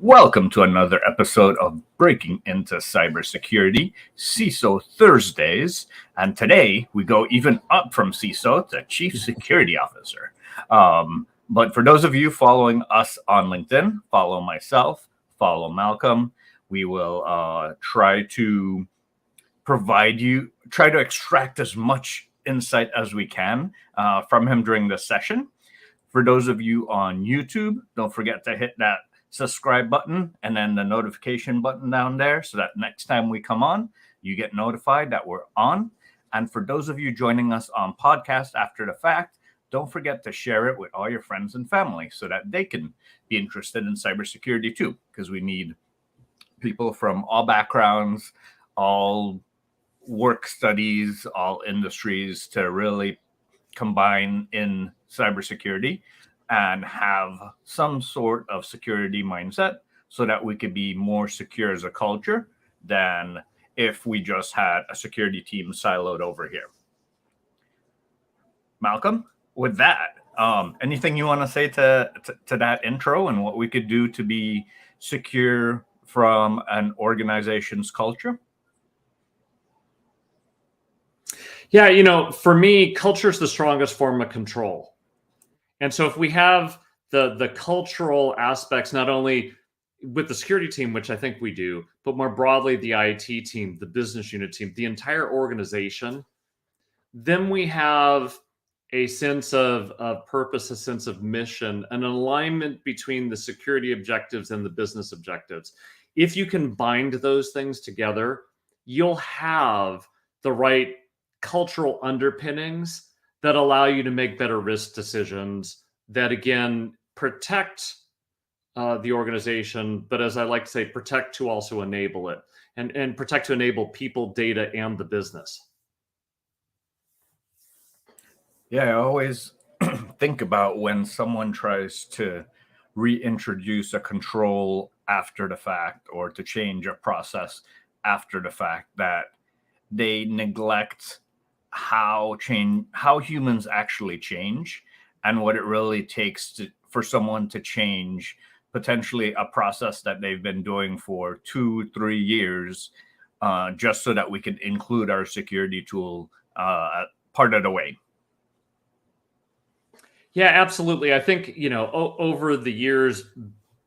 Welcome to another episode of Breaking Into Cybersecurity, CISO Thursdays. And today we go even up from CISO to Chief Security Officer. But for those of you following us on LinkedIn, follow myself, follow Malcolm. We will try to extract as much insight as we can from him during this session. For those of you on YouTube, don't forget to hit that subscribe button and then the notification button down there so that next time we come on, you get notified that we're on. And for those of you joining us on podcast after the fact, don't forget to share it with all your friends and family so that they can be interested in cybersecurity too, because we need people from all backgrounds, all work studies, all industries to really combine in cybersecurity and have some sort of security mindset so that we could be more secure as a culture than if we just had a security team siloed over here. Malcolm, with that, anything you want to say to that intro and what we could do to be secure from an organization's culture? Yeah, for me, culture is the strongest form of control. And so if we have the cultural aspects, not only with the security team, which I think we do, but more broadly, the IT team, the business unit team, the entire organization, then we have a sense of purpose, a sense of mission, an alignment between the security objectives and the business objectives. If you can bind those things together, you'll have the right cultural underpinnings that allow you to make better risk decisions that, again, protect the organization, but as I like to say, protect to also enable it and protect to enable people, data, and the business. Yeah, I always think about when someone tries to reintroduce a control after the fact or to change a process after the fact, that they neglect how humans actually change and what it really takes for someone to change potentially a process that they've been doing for 2-3 years, just so that we can include our security tool part of the way. Yeah, absolutely. I think, over the years,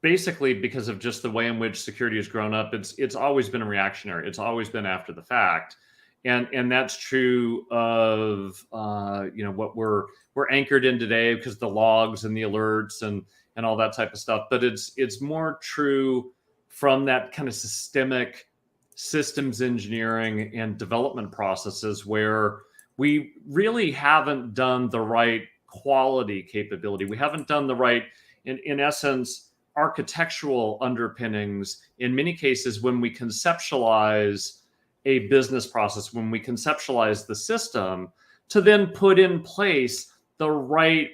basically because of just the way in which security has grown up, it's always been reactionary. It's always been after the fact. And that's true of what we're anchored in today, because the logs and the alerts and all that type of stuff. But it's more true from that kind of systemic systems engineering and development processes where we really haven't done the right quality capability. We haven't done the right, in essence, architectural underpinnings in many cases when we conceptualize a business process, when we conceptualize the system, to then put in place the right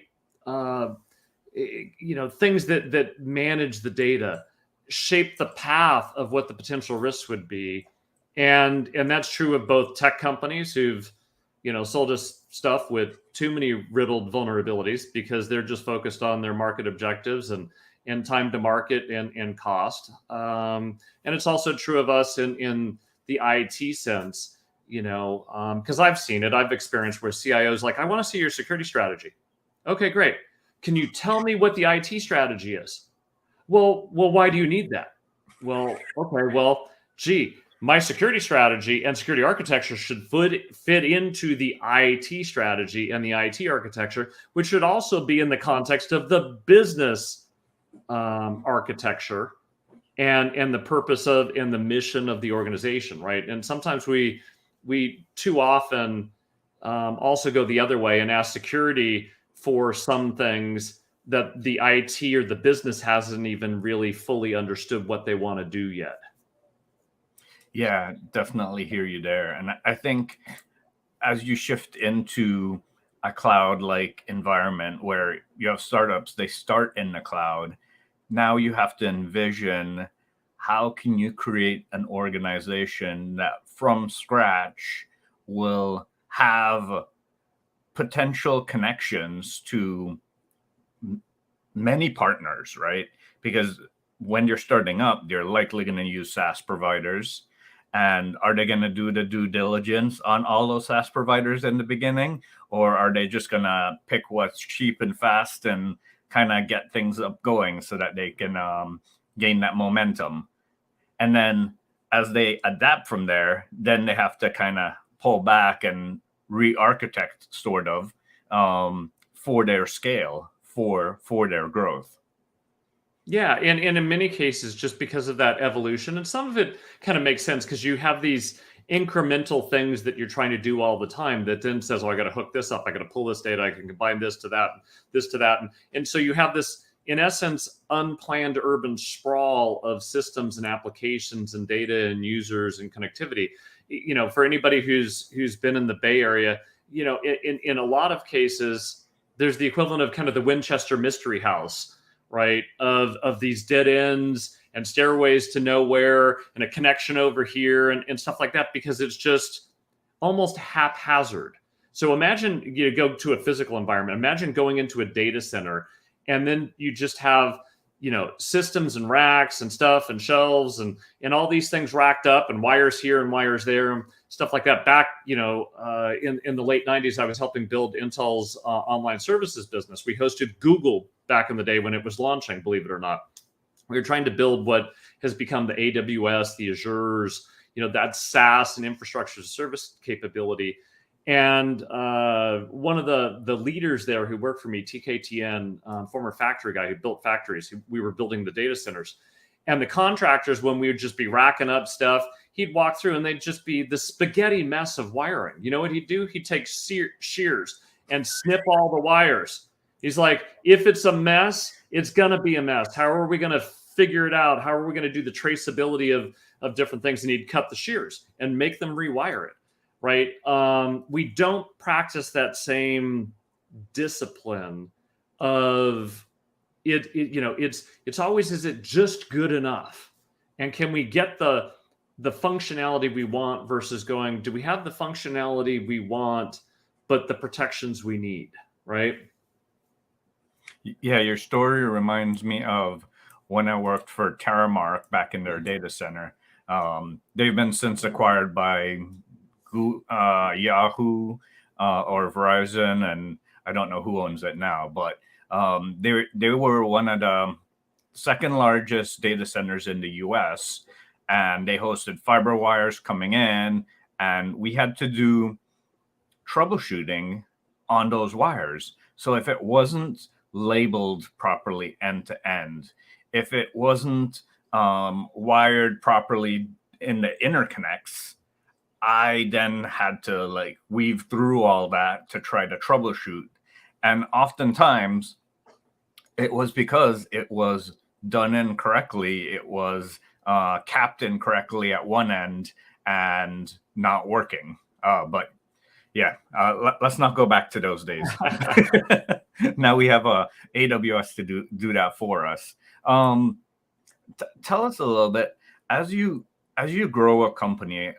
things that manage the data, shape the path of what the potential risks would be. And that's true of both tech companies who've sold us stuff with too many riddled vulnerabilities because they're just focused on their market objectives and time to market and cost. And it's also true of us in the IT sense, because I've seen it. I've experienced where CIOs like, I want to see your security strategy. Okay, great. Can you tell me what the IT strategy is? Well, why do you need that? Well, okay, my security strategy and security architecture should fit into the IT strategy and the IT architecture, which should also be in the context of the business architecture and the purpose of and the mission of the organization, right? And sometimes we too often also go the other way and ask security for some things that the IT or the business hasn't even really fully understood what they want to do yet. Yeah, definitely hear you there. And I think as you shift into a cloud-like environment where you have startups, they start in the cloud. Now you have to envision, how can you create an organization that from scratch will have potential connections to many partners, right? Because when you're starting up, you're likely going to use SaaS providers. And are they going to do the due diligence on all those SaaS providers in the beginning? Or are they just going to pick what's cheap and fast and kind of get things up going so that they can gain that momentum? And then as they adapt from there, then they have to kind of pull back and re-architect sort of for their scale, for their growth. Yeah, and in many cases, just because of that evolution, and some of it kind of makes sense because you have these incremental things that you're trying to do all the time that then says, oh, I got to hook this up, I got to pull this data, I can combine this to that. And so you have this, in essence, unplanned urban sprawl of systems and applications and data and users and connectivity. You know, for anybody who's been in the Bay Area, you know, in a lot of cases, there's the equivalent of kind of the Winchester Mystery House, right? Of these dead ends and stairways to nowhere and a connection over here and stuff like that, because it's just almost haphazard. So imagine you go to a physical environment, imagine going into a data center, and then you just have, you know, systems and racks and stuff and shelves and all these things racked up and wires here and wires there and stuff like that. Back, you know, in the late 90s, I was helping build Intel's online services business. We hosted Google back in the day when it was launching, believe it or not. We were trying to build what has become the AWS, the Azures, you know, that SaaS and infrastructure as a service capability. And one of the leaders there who worked for me, TKTN, former factory guy who built factories, we were building the data centers. And the contractors, when we would just be racking up stuff, he'd walk through and they'd just be the spaghetti mess of wiring. You know what he'd do? He'd take shears and snip all the wires. He's like, if it's a mess, it's going to be a mess. How are we going to figure it out? How are we going to do the traceability of different things? And he'd cut the shears and make them rewire it. Right. We don't practice that same discipline of it. You know, it's always, is it just good enough? And can we get the functionality we want versus going, do we have the functionality we want, but the protections we need? Right. Yeah. Your story reminds me of when I worked for Terramark back in their data center. They've been since acquired by Yahoo or Verizon, and I don't know who owns it now, but they were one of the second largest data centers in the US, and they hosted fiber wires coming in, and we had to do troubleshooting on those wires. So if it wasn't labeled properly end to end, if it wasn't wired properly in the interconnects, I then had to like weave through all that to try to troubleshoot. And oftentimes it was because it was done incorrectly. It was capped incorrectly at one end and not working. But yeah, let's not go back to those days. Now we have AWS to do that for us. Tell us a little bit, as you grow a company,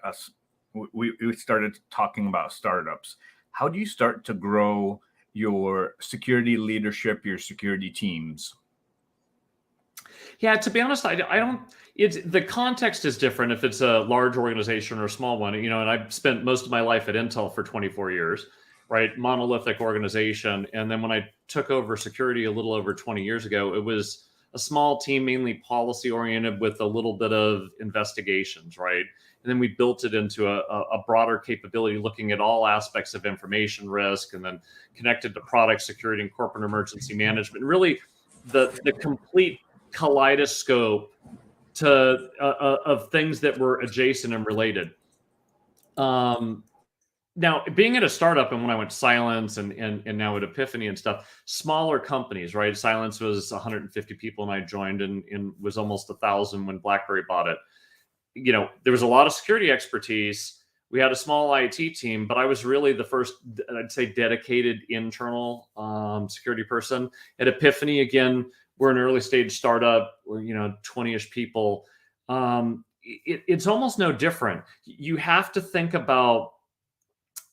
we started talking about startups. How do you start to grow your security leadership, your security teams? Yeah, to be honest, I don't. It's the context is different if it's a large organization or a small one. You know, and I've spent most of my life at Intel for 24 years, right? Monolithic organization, and then when I took over security a little over 20 years ago, it was a small team, mainly policy oriented, with a little bit of investigations, right? And then we built it into a broader capability, looking at all aspects of information risk, and then connected to product security and corporate emergency management. Really, the complete kaleidoscope to of things that were adjacent and related. Now, being at a startup, and when I went to Silence and now at Epiphany and stuff, smaller companies, right? Silence was 150 people and I joined, and was almost 1,000 when BlackBerry bought it. You know, there was a lot of security expertise. We had a small IT team, but I was really the first, I'd say, dedicated internal security person. At Epiphany, again, we're an early stage startup. We're, 20-ish people. It's almost no different. You have to think about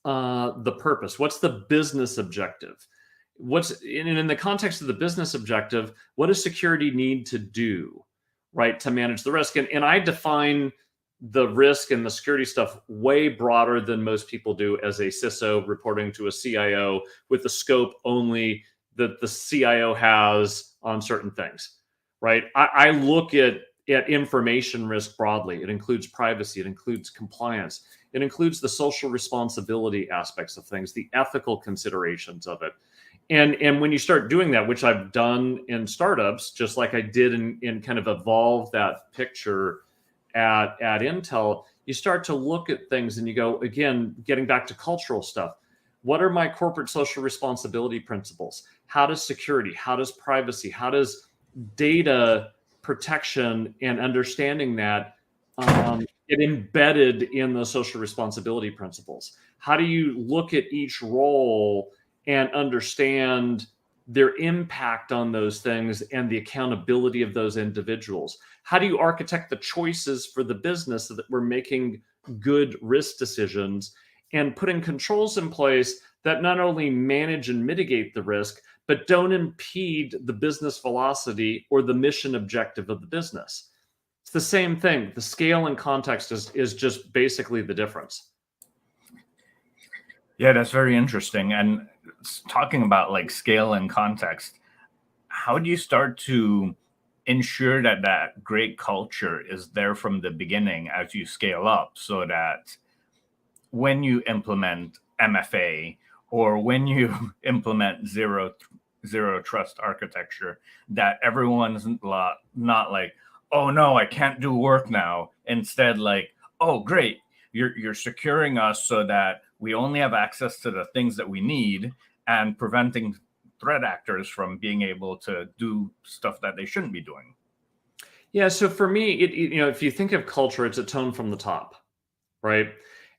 the purpose. What's the business objective? What's in the context of the business objective? What does security need to do? right, to manage the risk. And I define the risk and the security stuff way broader than most people do as a CISO reporting to a CIO with the scope only that the CIO has on certain things, right? I look at information risk broadly. It includes privacy, it includes compliance, it includes the social responsibility aspects of things, the ethical considerations of it. And when you start doing that, which I've done in startups, just like I did in kind of evolve that picture at Intel, you start to look at things and you go, again, getting back to cultural stuff. What are my corporate social responsibility principles? How does security, how does privacy, how does data protection and understanding that get embedded in the social responsibility principles? How do you look at each role and understand their impact on those things and the accountability of those individuals? How do you architect the choices for the business so that we're making good risk decisions and putting controls in place that not only manage and mitigate the risk, but don't impede the business velocity or the mission objective of the business? It's the same thing. The scale and context is just basically the difference. Yeah, that's very interesting. And talking about like scale and context, how do you start to ensure that that great culture is there from the beginning as you scale up, so that when you implement MFA or when you implement zero trust architecture, that everyone's not like, oh no, I can't do work now. Instead, like, oh great, you're securing us so that we only have access to the things that we need, and preventing threat actors from being able to do stuff that they shouldn't be doing. Yeah. So for me, if you think of culture, it's a tone from the top, right?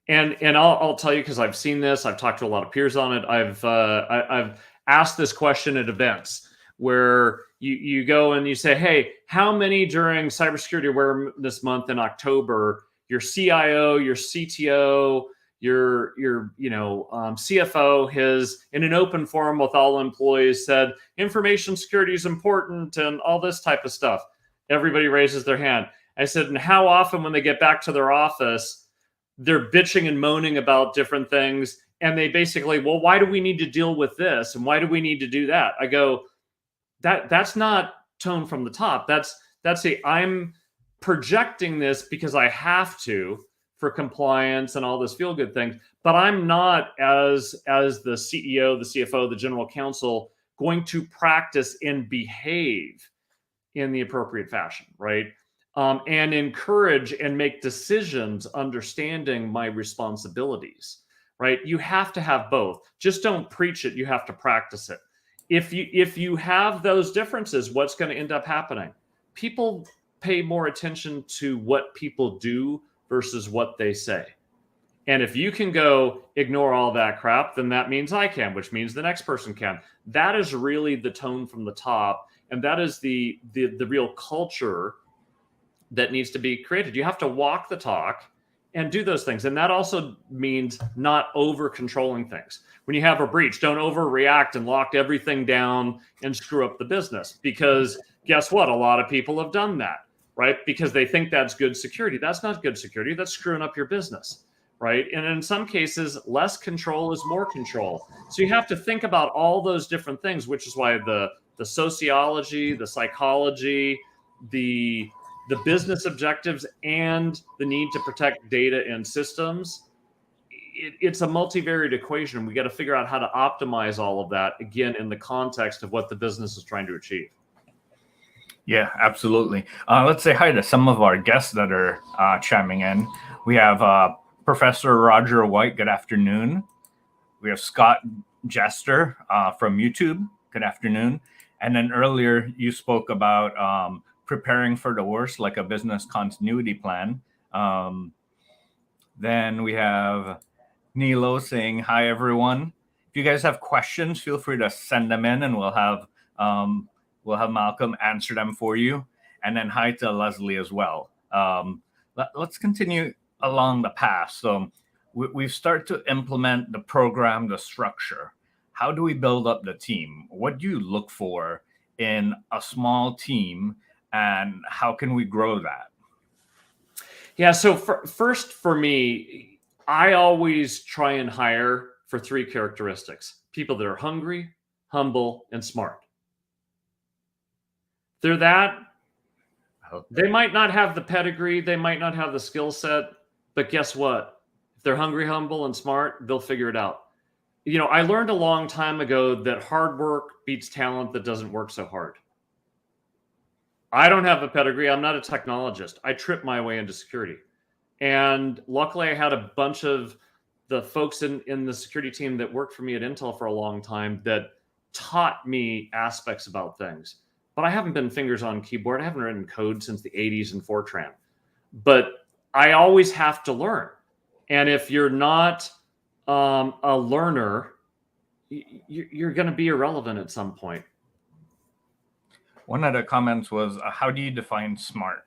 And I'll tell you, because I've seen this, I've talked to a lot of peers on it. I've asked this question at events where you go and you say, hey, how many during Cybersecurity Awareness Month in October, your CIO, your CTO, your CFO has, in an open forum with all employees, said information security is important and all this type of stuff? Everybody raises their hand. I said, and how often when they get back to their office, they're bitching and moaning about different things, and they basically, well, why do we need to deal with this? And why do we need to do that? I go, that's not tone from the top. That's I'm projecting this because I have to for compliance and all this feel good things, but I'm not, as the CEO, the CFO, the general counsel, going to practice and behave in the appropriate fashion, right? And encourage and make decisions understanding my responsibilities, right? You have to have both. Just don't preach it. You have to practice it. If you have those differences, what's going to end up happening? People pay more attention to what people do versus what they say. And if you can go ignore all that crap, then that means I can, which means the next person can. That is really the tone from the top. And that is the real culture that needs to be created. You have to walk the talk and do those things. And that also means not over controlling things. When you have a breach, don't overreact and lock everything down and screw up the business. Because guess what? A lot of people have done that, right? Because they think that's good security. That's not good security. That's screwing up your business, right? And in some cases, less control is more control. So you have to think about all those different things, which is why the sociology, the psychology, the business objectives, and the need to protect data and systems, it's a multivariate equation. We got to figure out how to optimize all of that, again, in the context of what the business is trying to achieve. Yeah, absolutely. Let's say hi to some of our guests that are chiming in. We have Professor Roger White. Good afternoon. We have Scott Jester from YouTube. Good afternoon. And then earlier you spoke about preparing for the worst, like a business continuity plan. Then we have Nilo saying, hi, everyone. If you guys have questions, feel free to send them in, and we'll have Malcolm answer them for you. And then hi to Leslie as well. Let's continue along the path. So we've started to implement the program, the structure. How do we build up the team? What do you look for in a small team and how can we grow that? Yeah. So first, for me, I always try and hire for 3 characteristics: people that are hungry, humble, and smart. They're that. They might not have the pedigree, they might not have the skill set, but guess what? If they're hungry, humble, and smart, they'll figure it out. I learned a long time ago that hard work beats talent that doesn't work so hard. I don't have a pedigree. I'm not a technologist. I tripped my way into security. And luckily, I had a bunch of the folks in the security team that worked for me at Intel for a long time that taught me aspects about things. But I haven't been fingers on keyboard. I haven't written code since the 80s in Fortran. But I always have to learn. And if you're not a learner, you're going to be irrelevant at some point. One of the comments was, how do you define smart?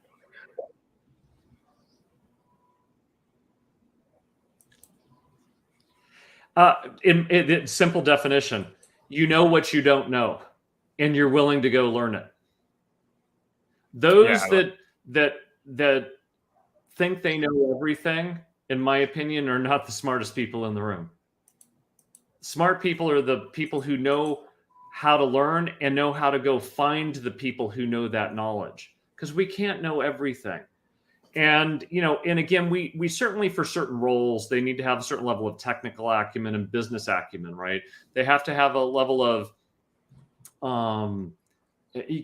In simple definition, you know what you don't know, and you're willing to go learn it. Those that think they know everything, in my opinion, are not the smartest people in the room. Smart people are the people who know how to learn and know how to go find the people who know that knowledge, because we can't know everything. And, and again, we certainly, for certain roles, they need to have a certain level of technical acumen and business acumen, right? They have to have a level of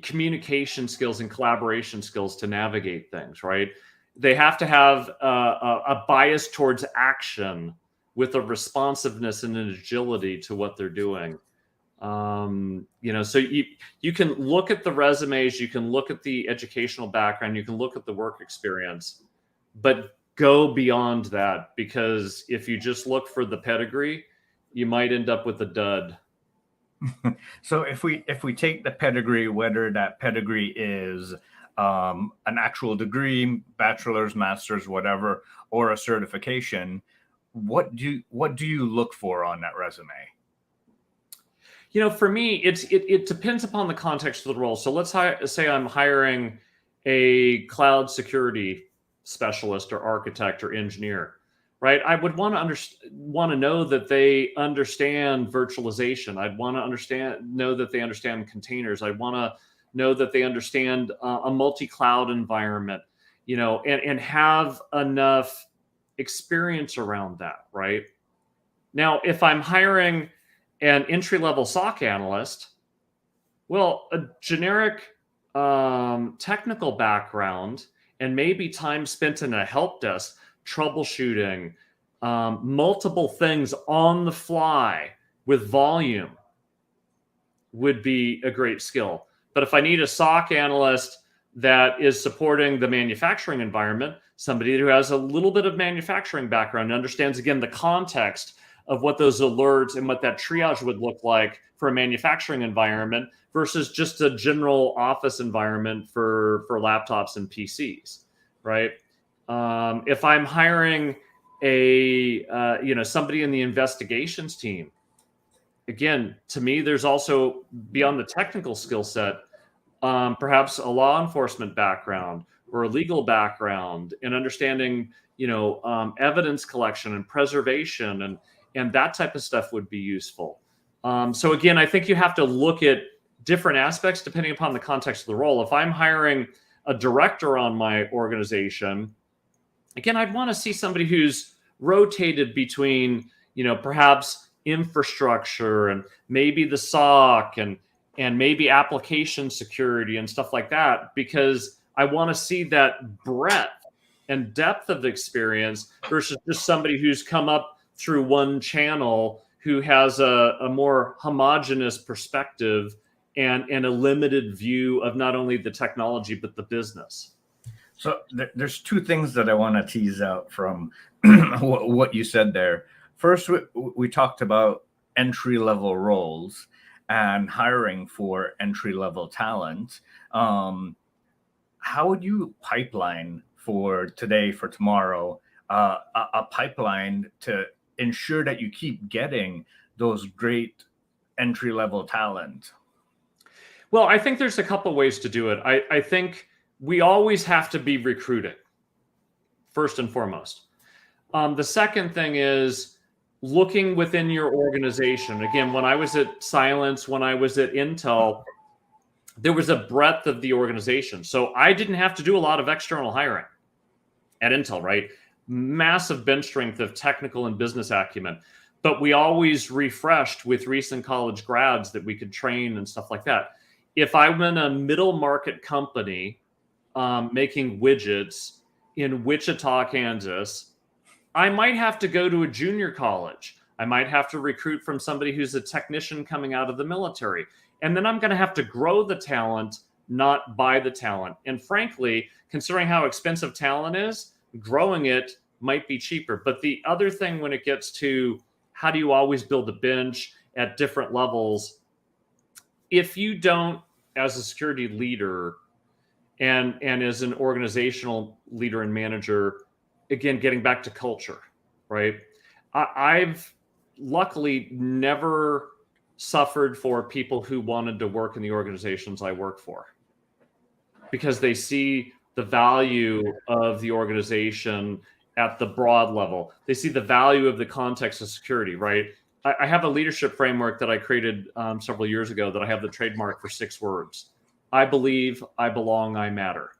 communication skills and collaboration skills to navigate things, right? They have to have a bias towards action with a responsiveness and an agility to what they're doing. So you can look at the resumes, you can look at the educational background, you can look at the work experience, but go beyond that, because if you just look for the pedigree, you might end up with a dud. So if we take the pedigree, whether that pedigree is an actual degree, bachelor's, master's, whatever, or a certification, what do you look for on that resume? For me, it depends upon the context of the role. So let's say I'm hiring a cloud security specialist or architect or engineer, right? I would want to know that they understand virtualization. I'd want to know that they understand containers. I'd want to know that they understand a multi-cloud environment, and have enough experience around that, right? Now, if I'm hiring an entry-level SOC analyst, well, a generic technical background and maybe time spent in a help desk troubleshooting multiple things on the fly with volume would be a great skill. But if I need a SOC analyst that is supporting the manufacturing environment, somebody who has a little bit of manufacturing background and understands, again, the context of what those alerts and what that triage would look like for a manufacturing environment versus just a general office environment for laptops and PCs, right? If I'm hiring somebody in the investigations team, again, to me, there's also, beyond the technical skill set, perhaps a law enforcement background or a legal background and understanding, evidence collection and preservation and that type of stuff would be useful. So again, I think you have to look at different aspects depending upon the context of the role. If I'm hiring a director on my organization, again, I'd want to see somebody who's rotated between, perhaps infrastructure and maybe the SOC and maybe application security and stuff like that, because I want to see that breadth and depth of experience versus just somebody who's come up through one channel who has a more homogenous perspective and a limited view of not only the technology, but the business. So there's two things that I want to tease out from what you said there. First, we talked about entry-level roles and hiring for entry-level talent. How would you pipeline for today, for tomorrow, a pipeline to ensure that you keep getting those great entry-level talent? Well, I think there's a couple ways to do it. I think we always have to be recruiting, first and foremost. The second thing is looking within your organization. Again, when I was at Silence, when I was at Intel, there was a breadth of the organization. So I didn't have to do a lot of external hiring at Intel, right? Massive bench strength of technical and business acumen. But we always refreshed with recent college grads that we could train and stuff like that. If I'm in a middle market company making widgets in Wichita, Kansas, I might have to go to a junior college. I might have to recruit from somebody who's a technician coming out of the military. And then I'm going to have to grow the talent, not buy the talent. And frankly, considering how expensive talent is, growing it might be cheaper. But the other thing when it gets to how do you always build a bench at different levels, if you don't, as a security leader and as an organizational leader and manager, again, getting back to culture, right? I've luckily never suffered for people who wanted to work in the organizations I work for because they see the value of the organization at the broad level. They see the value of the context of security, right? I have a leadership framework that I created several years ago that I have the trademark for 6 words. I believe, I belong, I matter.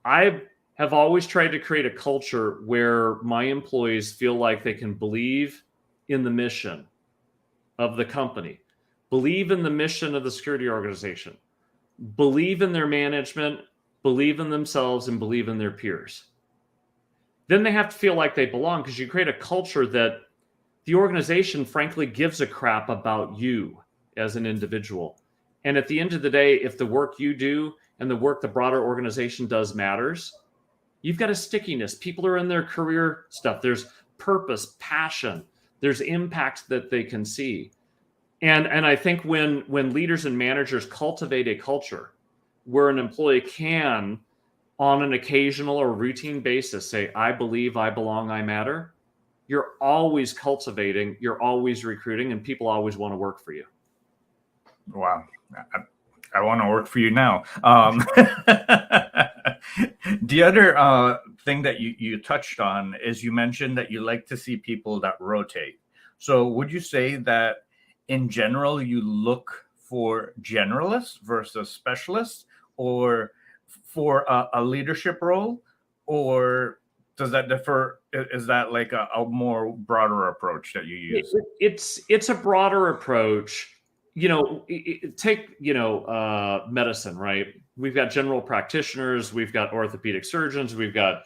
I have always tried to create a culture where my employees feel like they can believe in the mission of the company, believe in the mission of the security organization, believe in their management, believe in themselves, and believe in their peers. Then they have to feel like they belong because you create a culture that the organization, frankly, gives a crap about you as an individual. And at the end of the day, if the work you do and the work the broader organization does matters, you've got a stickiness. People are in their career stuff. There's purpose, passion. There's impact that they can see. And I think when leaders and managers cultivate a culture where an employee can, on an occasional or routine basis, say, I believe, I belong, I matter, you're always cultivating, you're always recruiting, and people always want to work for you. Wow. I want to work for you now. The other thing that you touched on is you mentioned that you like to see people that rotate. So would you say that in general, you look for generalists versus specialists, or for a leadership role, or does that differ? Is that like a more broader approach that you use? It's a broader approach. Take medicine, right? We've got general practitioners, we've got orthopedic surgeons, we've got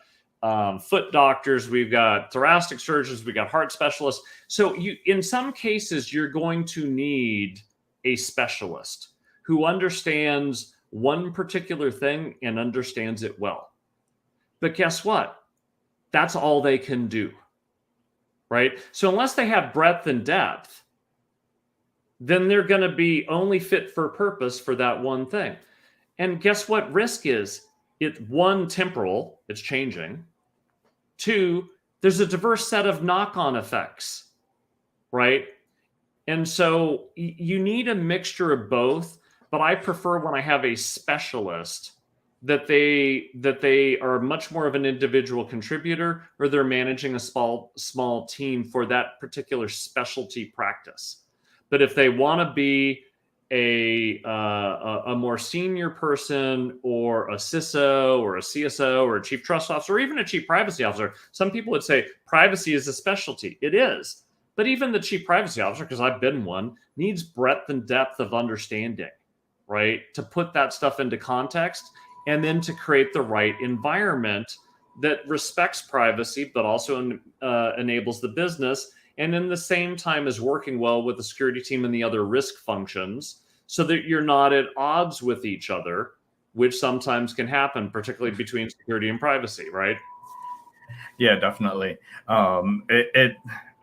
foot doctors, we've got thoracic surgeons, we've got heart specialists. So in some cases, you're going to need a specialist who understands one particular thing and understands it well. But guess what? That's all they can do, right? So unless they have breadth and depth, then they're going to be only fit for purpose for that one thing. And guess what risk is? It's one, temporal, it's changing. 2, there's a diverse set of knock-on effects, right? And so you need a mixture of both, but I prefer when I have a specialist that they are much more of an individual contributor, or they're managing a small team for that particular specialty practice. But if they want to be a more senior person, or a CISO, or a CSO, or a chief trust officer, or even a chief privacy officer, some people would say privacy is a specialty. It is. But even the chief privacy officer, because I've been one, needs breadth and depth of understanding, right? To put that stuff into context, and then to create the right environment that respects privacy, but also enables the business, and in the same time is working well with the security team and the other risk functions, so that you're not at odds with each other, which sometimes can happen, particularly between security and privacy, right? Yeah, definitely. I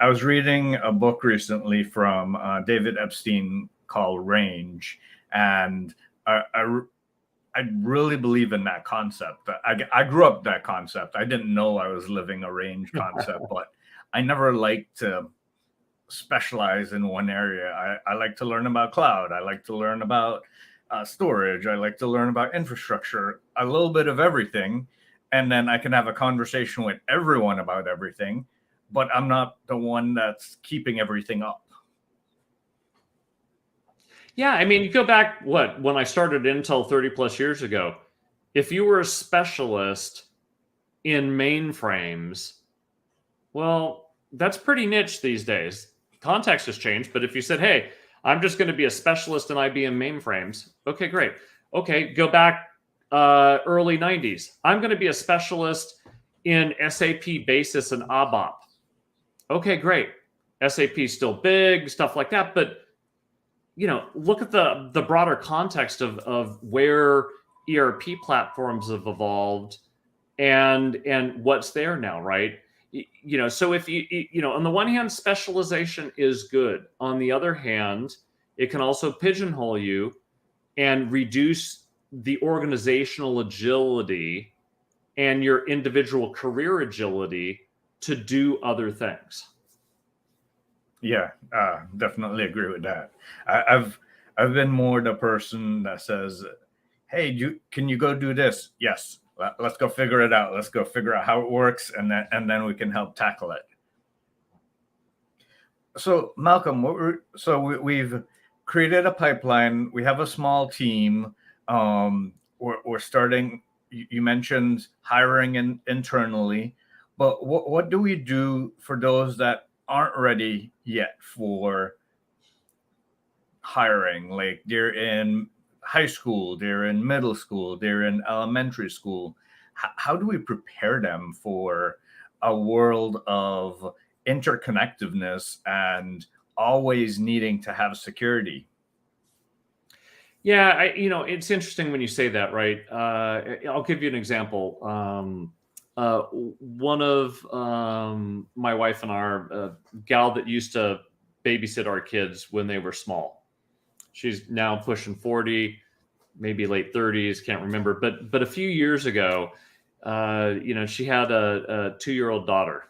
was reading a book recently from David Epstein called Range, and I really believe in that concept. I grew up that concept. I didn't know I was living a range concept, but I never liked to specialize in one area. I like to learn about cloud. I like to learn about storage. I like to learn about infrastructure, a little bit of everything. And then I can have a conversation with everyone about everything, but I'm not the one that's keeping everything up. Yeah, I mean, you go back, when I started Intel 30 plus years ago, if you were a specialist in mainframes, well, that's pretty niche these days. Context has changed, but if you said, hey, I'm just going to be a specialist in IBM mainframes, okay, great. Okay, go back early 90s. I'm going to be a specialist in SAP Basis and ABAP. Okay, great. SAP still big, stuff like that, but look at the broader context of where ERP platforms have evolved and what's there now, right? So if you on the one hand, specialization is good. On the other hand, it can also pigeonhole you and reduce the organizational agility and your individual career agility to do other things. Yeah, definitely agree with that. I've been more the person that says, "Hey, can you go do this?" Yes, let's go figure it out. Let's go figure out how it works, and then we can help tackle it. So, Malcolm, we've created a pipeline. We have a small team. We're starting. You mentioned hiring internally, but what do we do for those that aren't ready yet for hiring? Like, they're in high school, they're in middle school, they're in elementary school. How do we prepare them for a world of interconnectedness and always needing to have security? Yeah, it's interesting when you say that, right? I'll give you an example. One of my wife and our gal that used to babysit our kids when they were small. She's now pushing 40, maybe late 30s, can't remember. But a few years ago, she had a 2-year-old daughter.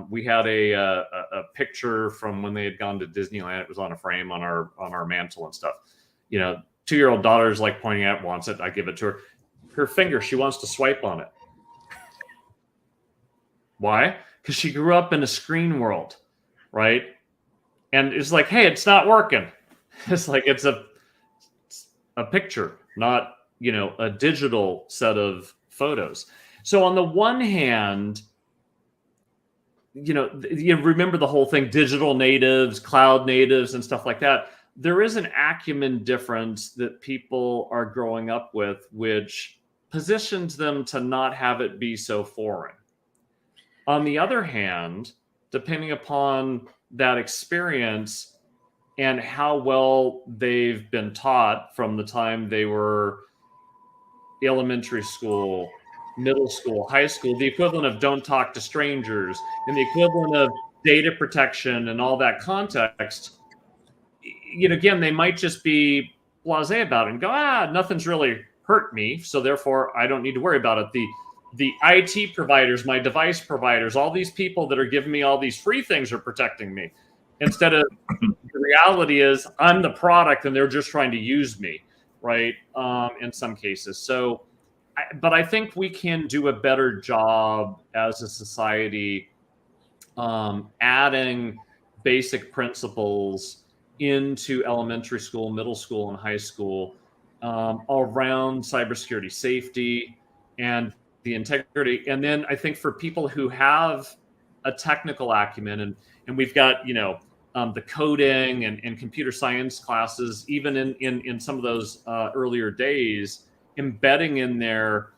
We had a picture from when they had gone to Disneyland. It was on a frame on our mantle and stuff. 2-year-old daughter is like pointing at, wants it. I give it to her. Her finger, she wants to swipe on it. Why? Because she grew up in a screen world, right? And it's like, hey, it's not working. It's like it's a picture, not a digital set of photos. So on the one hand, you remember the whole thing, digital natives, cloud natives, and stuff like that. There is an acumen difference that people are growing up with, which positions them to not have it be so foreign. On the other hand, depending upon that experience and how well they've been taught from the time they were elementary school, middle school, high school, the equivalent of don't talk to strangers, and the equivalent of data protection and all that context, again, they might just be blasé about it and go, nothing's really hurt me, so therefore I don't need to worry about it. The IT providers, my device providers, all these people that are giving me all these free things are protecting me. Instead of the reality is I'm the product and they're just trying to use me, right? In some cases. So, but I think we can do a better job as a society adding basic principles into elementary school, middle school, and high school around cybersecurity safety and the integrity. And then I think for people who have a technical acumen, and we've got, the coding and computer science classes, even in some of those earlier days, embedding in there,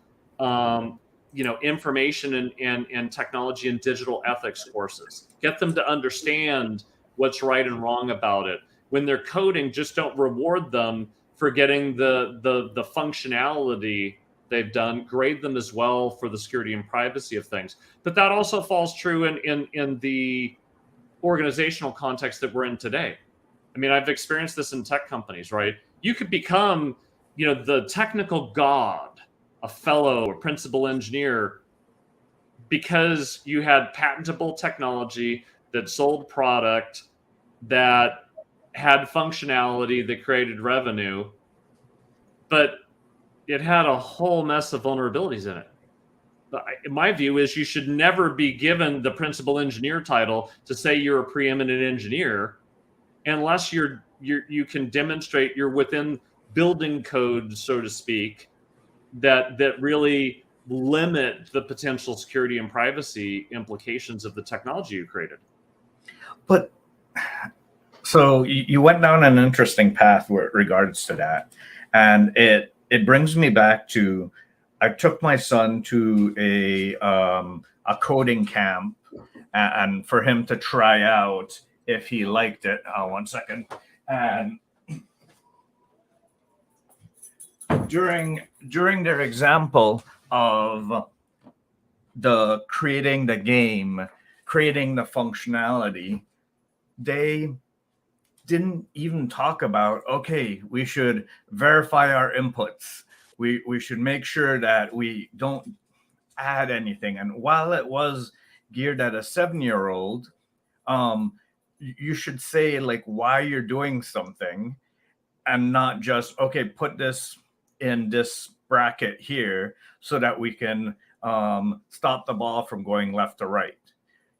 information and technology and digital ethics courses. Get them to understand what's right and wrong about it. When they're coding, just don't reward them for getting the functionality they've done. Grade them as well for the security and privacy of things. But that also falls true in the organizational context that we're in today. I mean, I've experienced this in tech companies, right? You could become, the technical god, a fellow, a principal engineer, because you had patentable technology that sold product, that had functionality, that created revenue. but it had a whole mess of vulnerabilities in it. My view is you should never be given the principal engineer title to say you're a preeminent engineer unless you can demonstrate you're within building codes, so to speak, that really limit the potential security and privacy implications of the technology you created. But so you went down an interesting path with regards to that, and it brings me back to, I took my son to a coding camp, and for him to try out if he liked it. 1 second. And during their example of the creating the game, creating the functionality, they didn't even talk about, okay, we should verify our inputs. We should make sure that we don't add anything. And while it was geared at a 7-year-old, you should say like why you're doing something, and not just, okay, put this in this bracket here so that we can stop the ball from going left to right.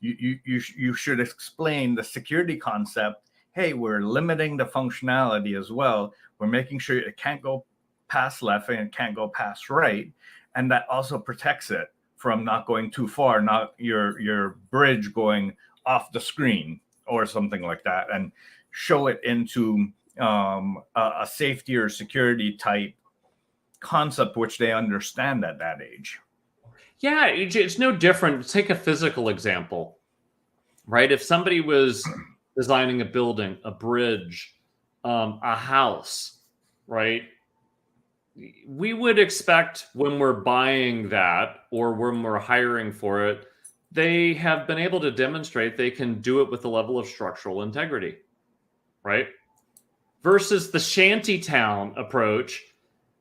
You should explain the security concept. Hey, we're limiting the functionality as well. We're making sure it can't go past left and it can't go past right. And that also protects it from not going too far, not your bridge going off the screen or something like that, and show it into a safety or security type concept, which they understand at that age. Yeah, it's no different. Take a physical example, right? If somebody was designing a building, a bridge, a house, right? We would expect when we're buying that or when we're hiring for it, they have been able to demonstrate they can do it with a level of structural integrity, right? Versus the shantytown approach,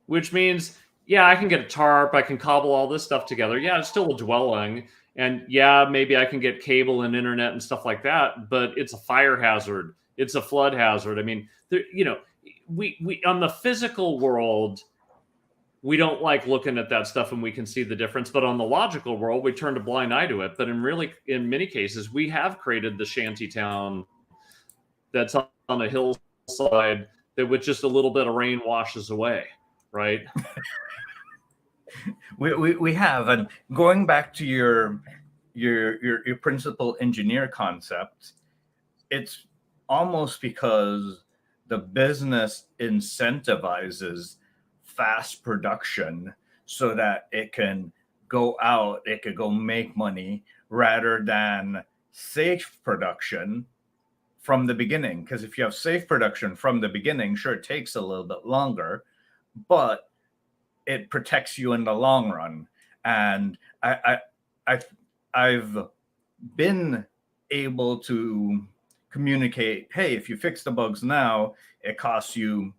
which means, yeah, I can get a tarp, I can cobble all this stuff together. Yeah, it's still a dwelling. And yeah, maybe I can get cable and internet and stuff like that, but it's a fire hazard. It's a flood hazard. I mean, we on the physical world, we don't like looking at that stuff and we can see the difference. But on the logical world, we turn a blind eye to it. But in many cases, we have created the shantytown that's on a hillside that with just a little bit of rain washes away, right? We have. And going back to your principal engineer concept, it's almost because the business incentivizes fast production so that it can go out, it could go make money, rather than safe production from the beginning. Because if you have safe production from the beginning, sure, it takes a little bit longer, but it protects you in the long run. And I've been able to communicate, hey, if you fix the bugs now, it costs you,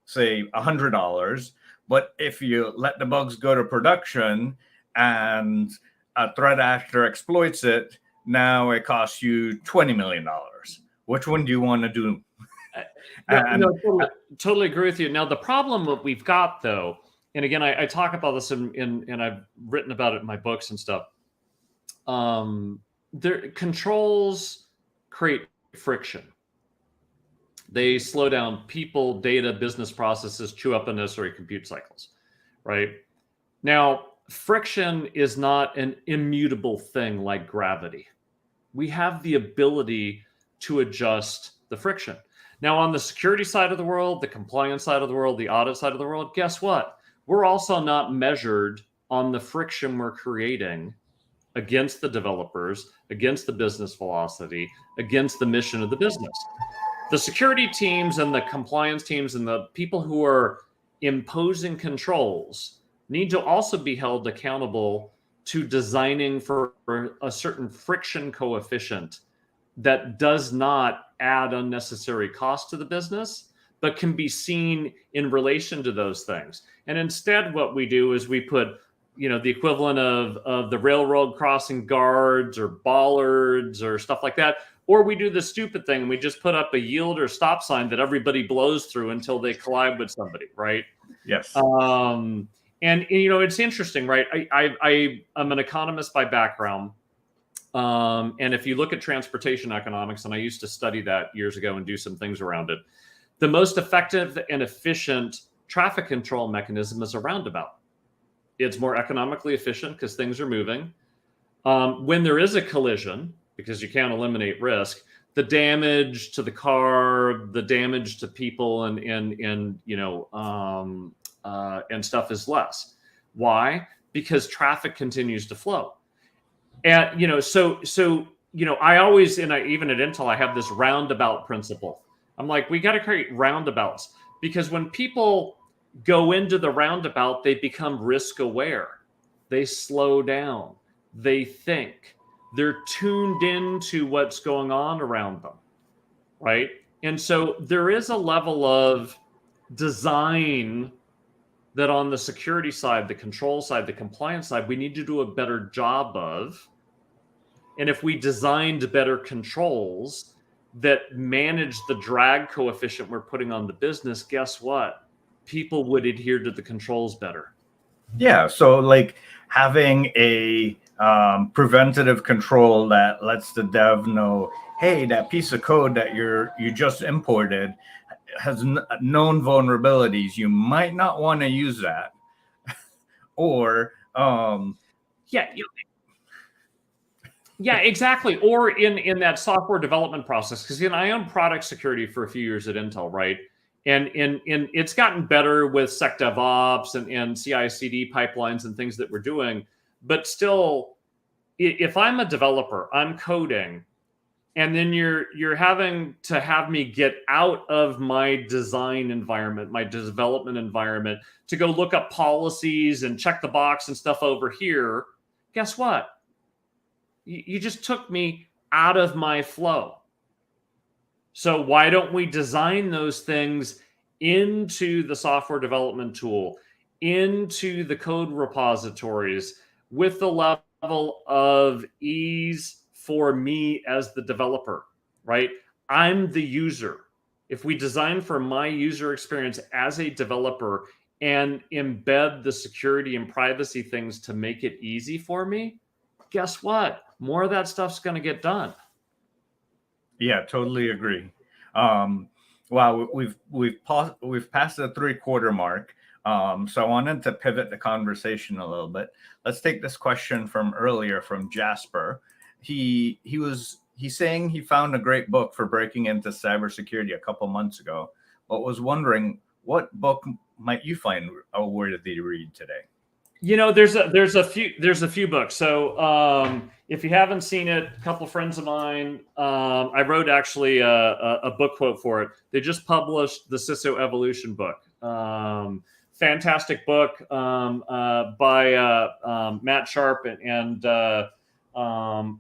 say, $100. But if you let the bugs go to production and a threat actor exploits it, now it costs you $20 million. Which one do you want to do? Totally agree with you. Now, the problem that we've got, though, and again, I talk about this and I've written about it in my books and stuff. Controls create friction. They slow down people, data, business processes, chew up unnecessary compute cycles, right? Now, friction is not an immutable thing like gravity. We have the ability to adjust the friction. Now, on the security side of the world, the compliance side of the world, the audit side of the world, guess what? We're also not measured on the friction we're creating against the developers, against the business velocity, against the mission of the business. The security teams and the compliance teams and the people who are imposing controls need to also be held accountable to designing for a certain friction coefficient that does not add unnecessary cost to the business, but can be seen in relation to those things. And instead, what we do is we put, the equivalent of the railroad crossing guards or bollards or stuff like that. Or we do the stupid thing and we just put up a yield or stop sign that everybody blows through until they collide with somebody, right? Yes. And it's interesting, right? I'm an economist by background. And if you look at transportation economics, and I used to study that years ago and do some things around it, the most effective and efficient traffic control mechanism is a roundabout. It's more economically efficient because things are moving. When there is a collision, because you can't eliminate risk, the damage to the car, the damage to people, and stuff is less. Why? Because traffic continues to flow. And I always, even at Intel, I have this roundabout principle. I'm like, we got to create roundabouts, because when people go into the roundabout, they become risk aware. They slow down. They think. They're tuned into what's going on around them, right? And so there is a level of design that on the security side, the control side, the compliance side, we need to do a better job of. And if we designed better controls that manage the drag coefficient we're putting on the business, guess what? People would adhere to the controls better. Yeah. So like having a preventative control that lets the dev know, hey, that piece of code that you just imported has known vulnerabilities. You might not want to use that. Or yeah, exactly. Or in that software development process, because I owned product security for a few years at Intel, right? And it's gotten better with SecDevOps and CI/CD pipelines and things that we're doing. But still, if I'm a developer, I'm coding, and then you're having to have me get out of my design environment, my development environment, to go look up policies and check the box and stuff over here. Guess what? You just took me out of my flow. So why don't we design those things into the software development tool, into the code repositories, with the level of ease for me as the developer, right? I'm the user. If we design for my user experience as a developer and embed the security and privacy things to make it easy for me, guess what? More of that stuff's going to get done. Yeah, totally agree. Wow, we've passed the 3-quarter mark. So I wanted to pivot the conversation a little bit. Let's take this question from earlier from Jasper. He's saying he found a great book for breaking into cybersecurity a couple months ago, but was wondering what book might you find a worthy read today? There's a few books. So if you haven't seen it, a couple friends of mine, I wrote actually a book quote for it. They just published the CISO Evolution book. Fantastic book by Matt Sharp and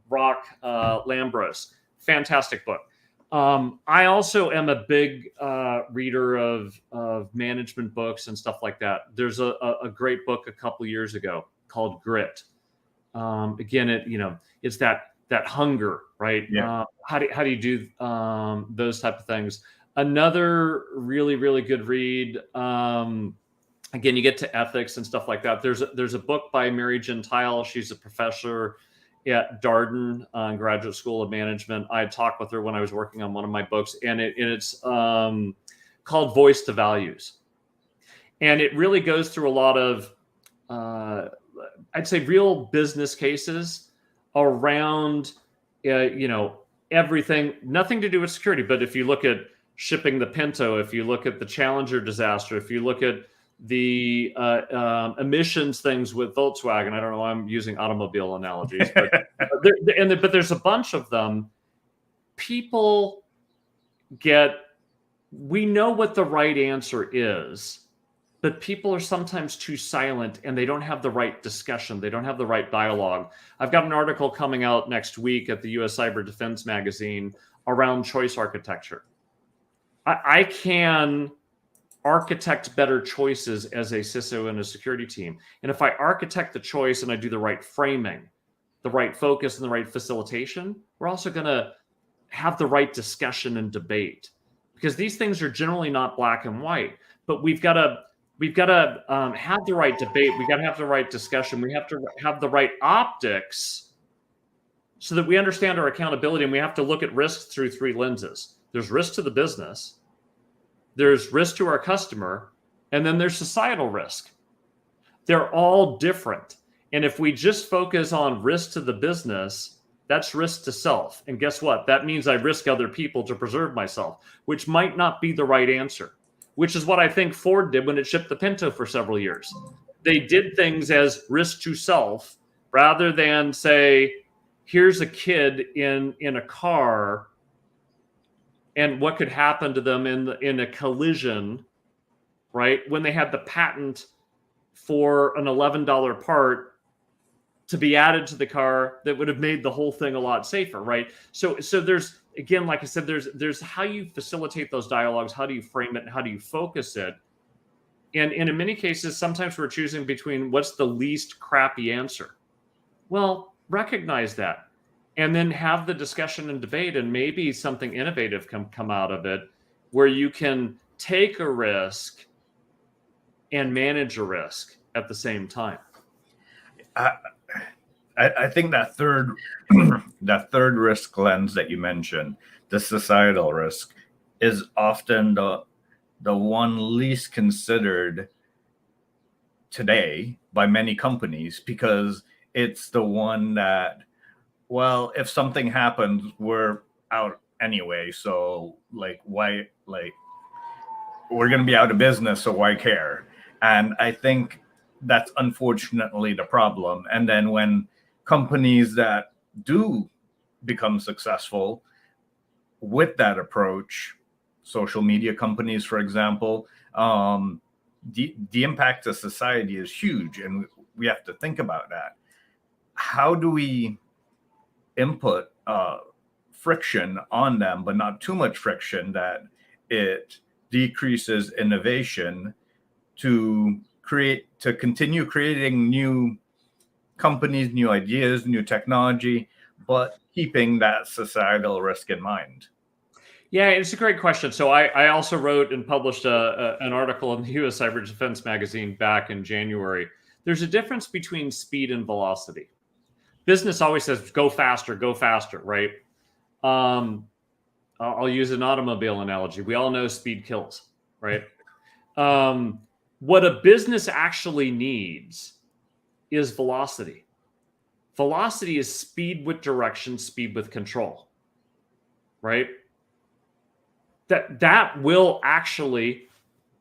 Rock Lambros. Fantastic book. I also am a big reader of management books and stuff like that. There's a great book a couple years ago called Grit. Again, it's that hunger, right? Yeah. How do you do those type of things? Another really, really good read. Again, you get to ethics and stuff like that. There's a book by Mary Gentile. She's a professor at Darden Graduate School of Management. I had talked with her when I was working on one of my books, and it's called Voice to Values. And it really goes through a lot of, I'd say, real business cases around, everything, nothing to do with security. But if you look at shipping the Pinto, if you look at the Challenger disaster, if you look at the emissions things with Volkswagen. I don't know. I'm using automobile analogies, but but there's a bunch of them. People we know what the right answer is, but people are sometimes too silent and they don't have the right discussion. They don't have the right dialogue. I've got an article coming out next week at the US Cyber Defense magazine around choice architecture. I can architect better choices as a CISO and a security team. And if I architect the choice and I do the right framing, the right focus, and the right facilitation, we're also going to have the right discussion and debate, because these things are generally not black and white, but we've got to we've got to have the right debate. We got to have the right discussion. We have to have the right optics so that we understand our accountability, and we have to look at risks through three lenses. There's risk to the business, there's risk to our customer, and then there's societal risk. They're all different. And if we just focus on risk to the business, that's risk to self. And guess what? That means I risk other people to preserve myself, which might not be the right answer, which is what I think Ford did when it shipped the Pinto for several years. They did things as risk to self rather than say, here's a kid in a car and what could happen to them in a collision, right? When they had the patent for an $11 part to be added to the car that would have made the whole thing a lot safer, right? So there's, again, like I said, there's how you facilitate those dialogues, how do you frame it, and how do you focus it? And in many cases, sometimes we're choosing between what's the least crappy answer. Well, recognize that, and then have the discussion and debate, and maybe something innovative can come out of it where you can take a risk and manage a risk at the same time. I think that third risk lens that you mentioned, the societal risk, is often the one least considered today by many companies, because it's the one that, well, if something happens, we're out anyway. So why, we're going to be out of business. So why care? And I think that's unfortunately the problem. And then when companies that do become successful with that approach, social media companies, for example, the impact to society is huge. And we have to think about that. How do we input friction on them, but not too much friction that it decreases innovation to continue creating new companies, new ideas, new technology, but keeping that societal risk in mind? Yeah, it's a great question. So I also wrote and published an article in the U.S. Cyber Defense magazine back in January. There's a difference between speed and velocity. Business always says, go faster, right? I'll use an automobile analogy. We all know speed kills, right? What a business actually needs is velocity. Velocity is speed with direction, speed with control, right? That will actually,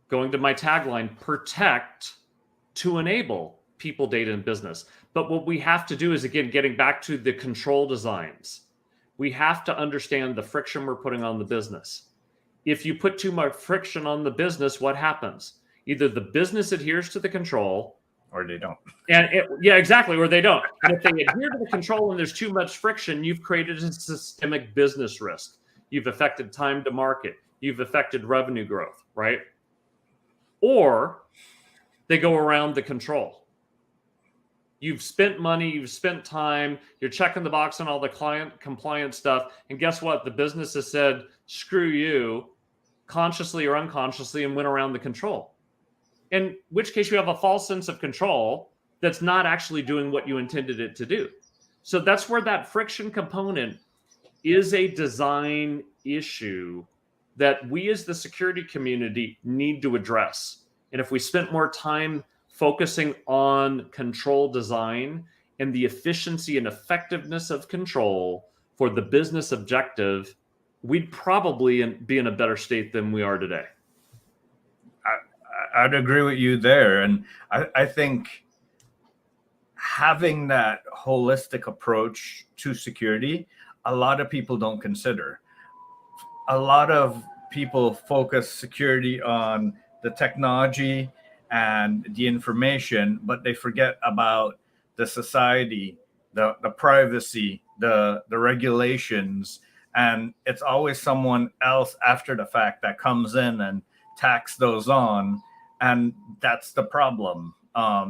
going to my tagline, protect to enable people, data, and business. But what we have to do is, again, getting back to the control designs, we have to understand the friction we're putting on the business. If you put too much friction on the business, what happens? Either the business adheres to the control, or they don't. Yeah, exactly, or they don't. And if they adhere to the control and there's too much friction, you've created a systemic business risk. You've affected time to market. You've affected revenue growth, right? Or they go around the control. You've spent money, you've spent time, you're checking the box on all the client compliance stuff. And guess what? The business has said, screw you, consciously or unconsciously, and went around the control. In which case you have a false sense of control that's not actually doing what you intended it to do. So that's where that friction component is a design issue that we as the security community need to address. And if we spent more time focusing on control design and the efficiency and effectiveness of control for the business objective, we'd probably be in a better state than we are today. I'd agree with you there. And I think having that holistic approach to security, a lot of people don't consider. A lot of people focus security on the technology and the information, but they forget about the society, the privacy, the regulations. And it's always someone else after the fact that comes in and tacks those on. And that's the problem.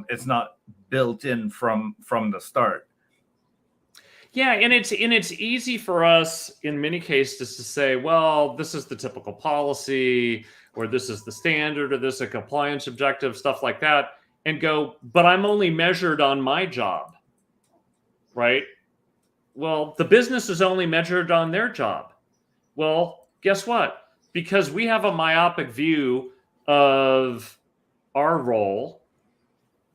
It's not built in from the start. Yeah, and it's easy for us in many cases to say, well, this is the typical policy. or this is the standard, or this is a compliance objective, stuff like that, and go, but I'm only measured on my job, right? Well, the business is only measured on their job. Well, guess what? Because we have a myopic view of our role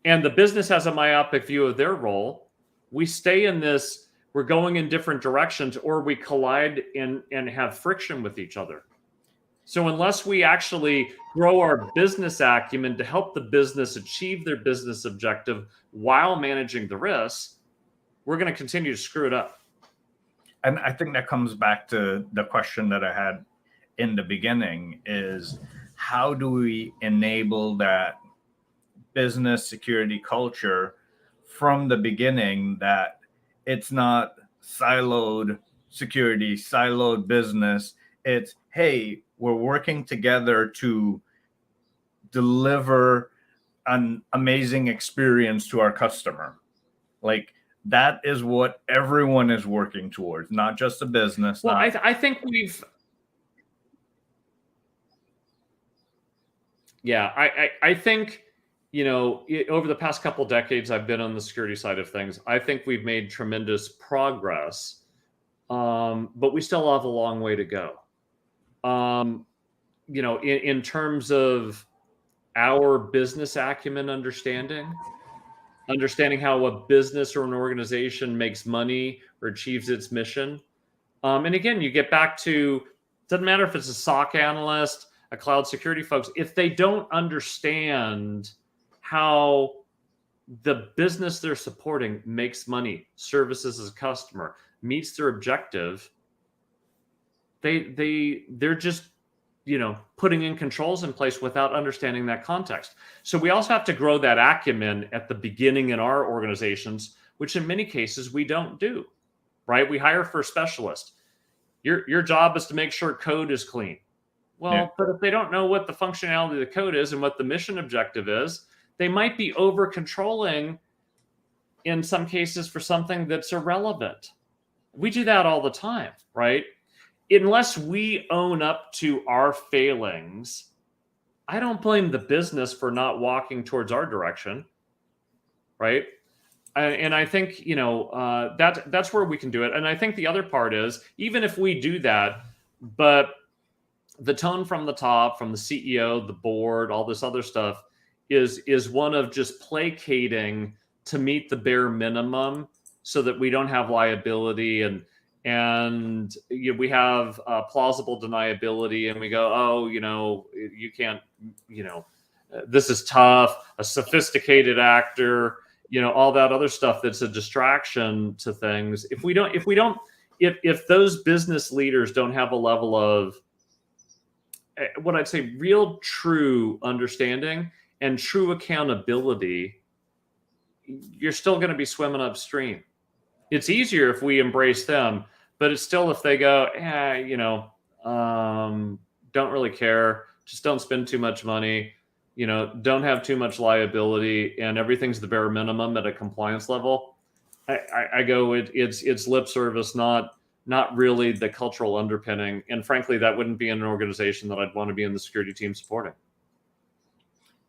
and the business has a myopic view of their role, we stay in this, we're going in different directions, or we collide and have friction with each other. So unless we actually grow our business acumen to help the business achieve their business objective while managing the risks, we're going to continue to screw it up. And I think that comes back to the question that I had in the beginning is, how do we enable that business security culture from the beginning, that it's not siloed security, siloed business. It's, hey, we're working together to deliver an amazing experience to our customer. Like, that is what everyone is working towards, not just the business. Well, I think we've, I think, over the past couple decades, I've been on the security side of things. I think we've made tremendous progress, but we still have a long way to go. In terms of our business acumen, understanding how a business or an organization makes money or achieves its mission. And again, you get back to, doesn't matter if it's a SOC analyst, a cloud security folks, if they don't understand how the business they're supporting makes money, services as a customer, meets their objective, they're just putting in controls in place without understanding that context. So we also have to grow that acumen at the beginning in our organizations, which in many cases we don't do, right? We hire for a specialist. Your job is to make sure code is clean. Well, yeah. But if they don't know what the functionality of the code is and what the mission objective is, they might be over controlling in some cases for something that's irrelevant. We do that all the time, right? Unless we own up to our failings, I don't blame the business for not walking towards our direction, right? And I think, that's where we can do it. And I think the other part is, even if we do that, but the tone from the top, from the CEO, the board, all this other stuff is one of just placating to meet the bare minimum so that we don't have liability and we have plausible deniability, and we go, you can't, this is tough, a sophisticated actor, all that other stuff that's a distraction to things. If those business leaders don't have a level of what I'd say real true understanding and true accountability, you're still going to be swimming upstream. It's easier if we embrace them, but it's still if they go, don't really care, just don't spend too much money, don't have too much liability, and everything's the bare minimum at a compliance level. I go, it's lip service, not really the cultural underpinning. And frankly, that wouldn't be an organization that I'd want to be in the security team supporting.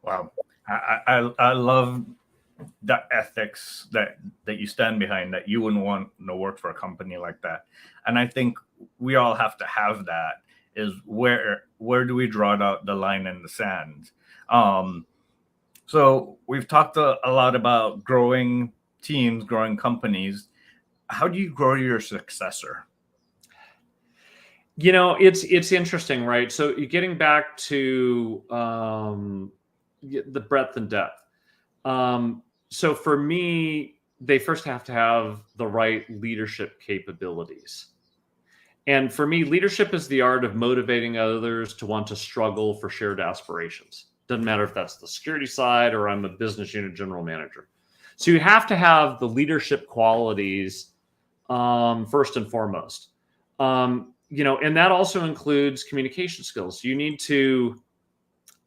Wow. I love the ethics that you stand behind, that you wouldn't want to work for a company like that. And I think we all have to have that, is where do we draw the line in the sand? So we've talked a lot about growing teams, growing companies. How do you grow your successor? It's interesting, right? So you're getting back to the breadth and depth. So for me, they first have to have the right leadership capabilities. And for me, leadership is the art of motivating others to want to struggle for shared aspirations. Doesn't matter if that's the security side or I'm a business unit general manager. So you have to have the leadership qualities first and foremost. And that also includes communication skills. You need to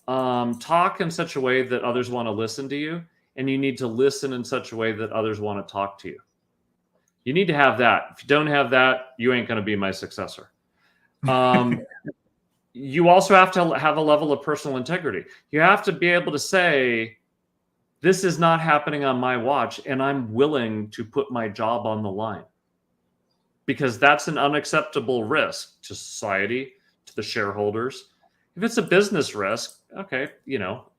talk in such a way that others want to listen to you, and you need to listen in such a way that others want to talk to you. You need to have that. If you don't have that, you ain't going to be my successor. you also have to have a level of personal integrity. You have to be able to say, this is not happening on my watch, and I'm willing to put my job on the line, because that's an unacceptable risk to society, to the shareholders. If it's a business risk, okay,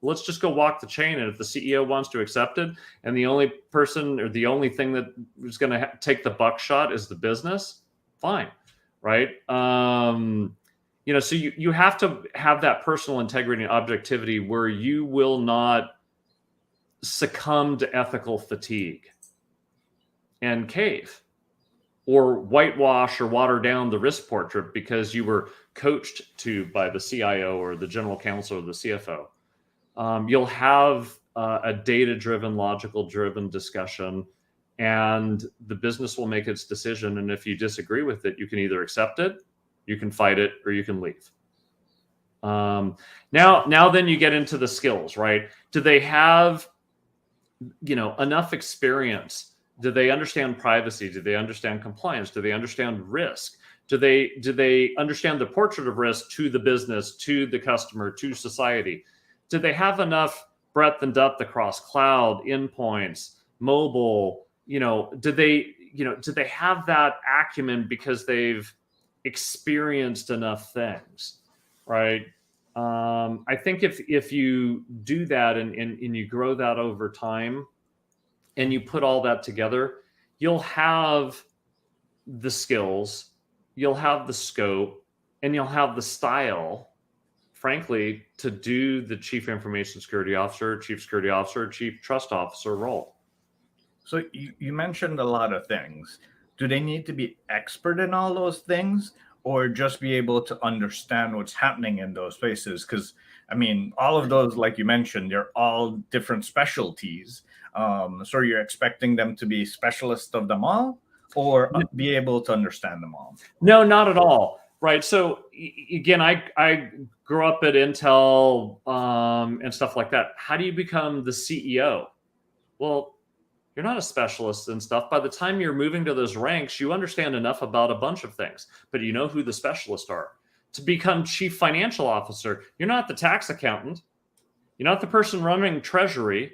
let's just go walk the chain. And if the CEO wants to accept it, and the only person or the only thing that is going to take the buckshot is the business, fine, right? So you have to have that personal integrity and objectivity where you will not succumb to ethical fatigue and cave, or whitewash or water down the risk portrait because you were coached to by the CIO or the general counsel or the CFO. You'll have a data-driven, logical-driven discussion, and the business will make its decision. And if you disagree with it, you can either accept it, you can fight it, or you can leave. Now then you get into the skills, right? Do they have, enough experience? Do they understand privacy? Do they understand compliance? Do they understand risk? Do they understand the portrait of risk to the business, to the customer, to society? Do they have enough breadth and depth across cloud, endpoints, mobile? Do they have that acumen because they've experienced enough things, right? I think if you do that and you grow that over time, and you put all that together, you'll have the skills, you'll have the scope, and you'll have the style, frankly, to do the chief information security officer, chief security officer, chief trust officer role. So you mentioned a lot of things. Do they need to be expert in all those things, or just be able to understand what's happening in those spaces? Because, all of those, like you mentioned, they're all different specialties. So you're expecting them to be specialists of them all, or be able to understand them all? No, not at all. Right. So again, I grew up at Intel and stuff like that. How do you become the CEO? Well, you're not a specialist and stuff. By the time you're moving to those ranks, you understand enough about a bunch of things, but you know who the specialists are. To become chief financial officer, you're not the tax accountant. You're not the person running treasury.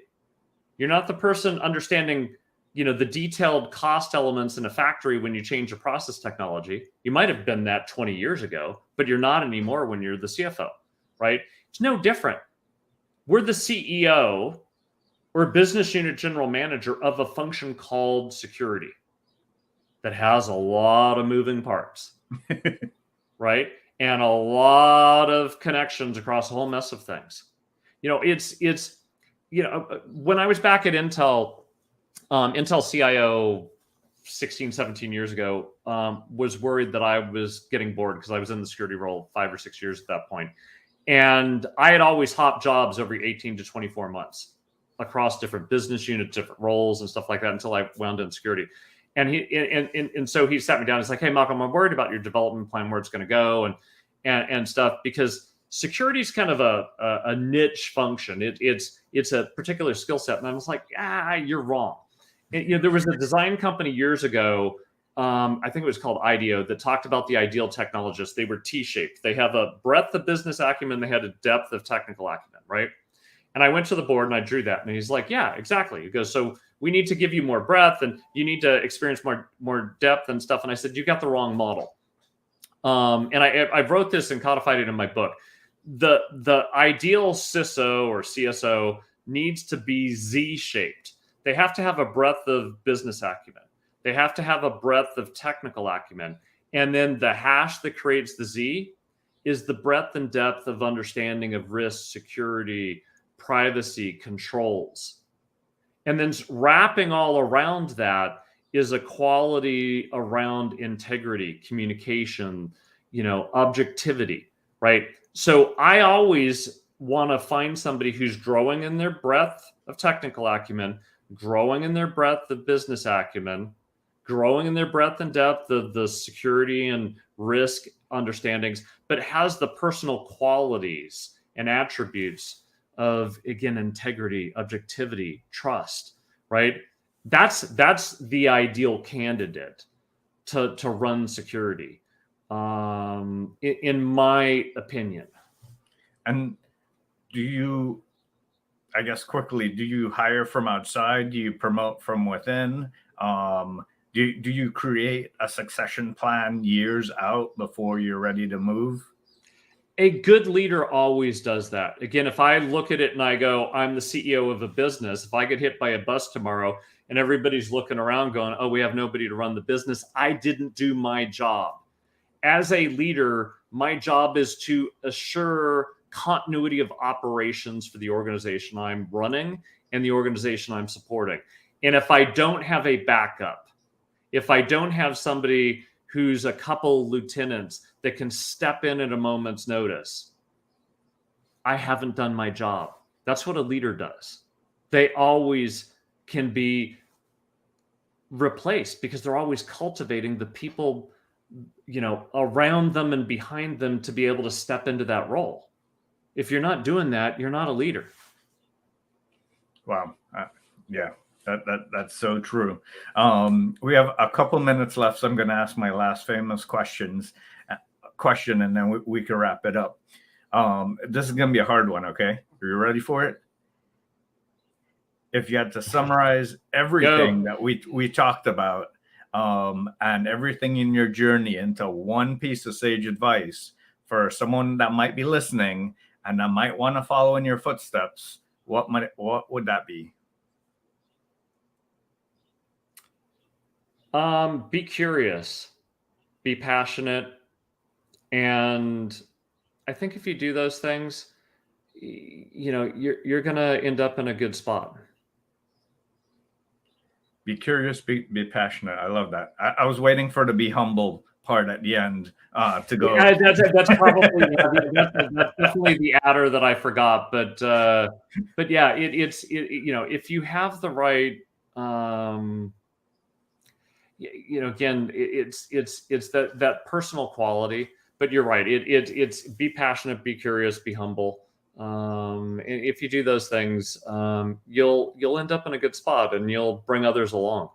You're not the person understanding, the detailed cost elements in a factory when you change a process technology. You might have been that 20 years ago, but you're not anymore when you're the CFO, right? It's no different. We're the CEO or business unit general manager of a function called security that has a lot of moving parts, right? And a lot of connections across a whole mess of things. When I was back at Intel, Intel CIO 16, 17 years ago was worried that I was getting bored because I was in the security role 5 or 6 years at that point. And I had always hopped jobs every 18 to 24 months across different business units, different roles and stuff like that until I wound in security. And so he sat me down. He's like, "Hey, Malcolm, I'm worried about your development plan, where it's going to go and stuff, because security is kind of a niche function. It's a particular skill set." And I was like, "You're wrong." And, there was a design company years ago, I think it was called IDEO, that talked about the ideal technologist. They were T-shaped. They have a breadth of business acumen. They had a depth of technical acumen, right? And I went to the board and I drew that. And he's like, "Yeah, exactly." He goes, "So we need to give you more breadth and you need to experience more depth and stuff." And I said, "You got the wrong model." And I wrote this and codified it in my book. The ideal CISO or CSO needs to be Z-shaped. They have to have a breadth of business acumen. They have to have a breadth of technical acumen. And then the hash that creates the Z is the breadth and depth of understanding of risk, security, privacy, controls. And then wrapping all around that is a quality around integrity, communication, objectivity, right? So I always want to find somebody who's growing in their breadth of technical acumen, growing in their breadth of business acumen, growing in their breadth and depth of the security and risk understandings, but has the personal qualities and attributes of, again, integrity, objectivity, trust, right? That's the ideal candidate to run security. in my opinion. And do you, I guess quickly, do you hire from outside? Do you promote from within? Do you create a succession plan years out before you're ready to move? A good leader always does that. Again, if I look at it and I go, I'm the CEO of a business, if I get hit by a bus tomorrow and everybody's looking around going, oh, we have nobody to run the business, I didn't do my job. As a leader, my job is to assure continuity of operations for the organization I'm running and the organization I'm supporting. And if I don't have a backup, if I don't have somebody who's a couple lieutenants that can step in at a moment's notice, I haven't done my job. That's what a leader does. They always can be replaced because they're always cultivating the people, around them and behind them to be able to step into that role. If you're not doing that, you're not a leader. Wow. Yeah. That's so true. We have a couple minutes left, so I'm going to ask my last famous question, and then we can wrap it up. This is going to be a hard one, okay? Are you ready for it? If you had to summarize everything that we talked about and everything in your journey into one piece of sage advice for someone that might be listening and that might want to follow in your footsteps, what would that be? Be curious, be passionate. And I think if you do those things, you're going to end up in a good spot. Be curious, be passionate. I love that. I was waiting for the be humble part at the end to go. Yeah, that's probably that's definitely the adder that I forgot. But yeah, it's if you have the right, again, it's that personal quality. But you're right. It's be passionate, be curious, be humble. If you do those things, you'll end up in a good spot and you'll bring others along.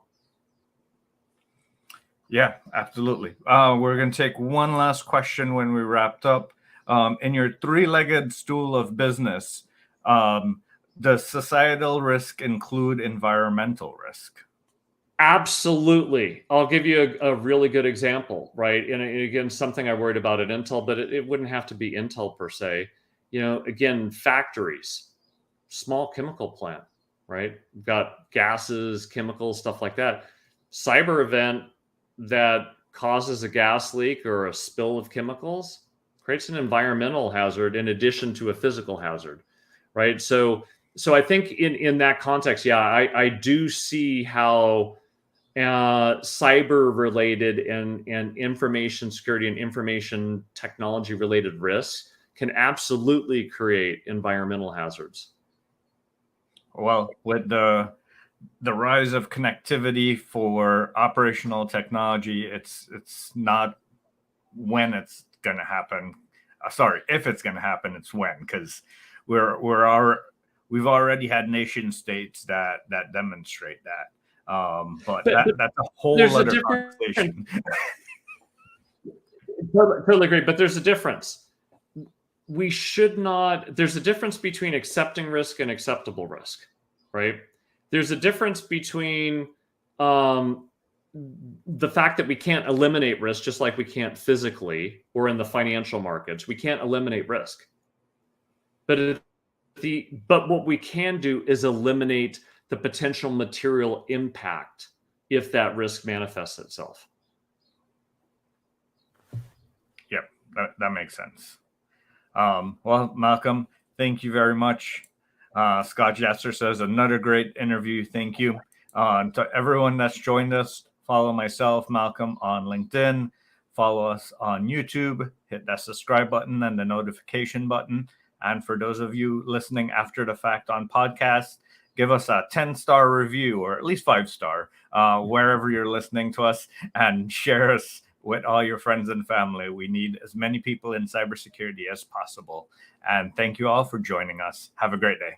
Yeah, absolutely. We're going to take one last question when we wrapped up. In your three-legged stool of business, does societal risk include environmental risk? Absolutely. I'll give you a really good example, right? And again, something I worried about at Intel, but it wouldn't have to be Intel per se. Again, factories, small chemical plant, right? We've got gases, chemicals, stuff like that. Cyber event that causes a gas leak or a spill of chemicals creates an environmental hazard in addition to a physical hazard, right? So I think in that context, yeah, I do see how cyber related and information security and information technology related risks can absolutely create environmental hazards. Well, with the rise of connectivity for operational technology, it's not when it's going to happen. Sorry, if it's going to happen, it's when, because we've already had nation states that demonstrate that. But that's a whole other conversation. Totally agree, but there's a difference. There's a difference between accepting risk and acceptable risk, right? There's a difference between the fact that we can't eliminate risk, just like we can't physically or in the financial markets. We can't eliminate risk. But what we can do is eliminate the potential material impact if that risk manifests itself. Yep, that makes sense. Well, Malcolm, thank you very much. Scott Jasser says, another great interview. Thank you. To everyone that's joined us, follow myself, Malcolm, on LinkedIn. Follow us on YouTube. Hit that subscribe button and the notification button. And for those of you listening after the fact on podcast, give us a 10-star review, or at least 5-star, wherever you're listening to us, and share us with all your friends and family. We need as many people in cybersecurity as possible. And thank you all for joining us. Have a great day.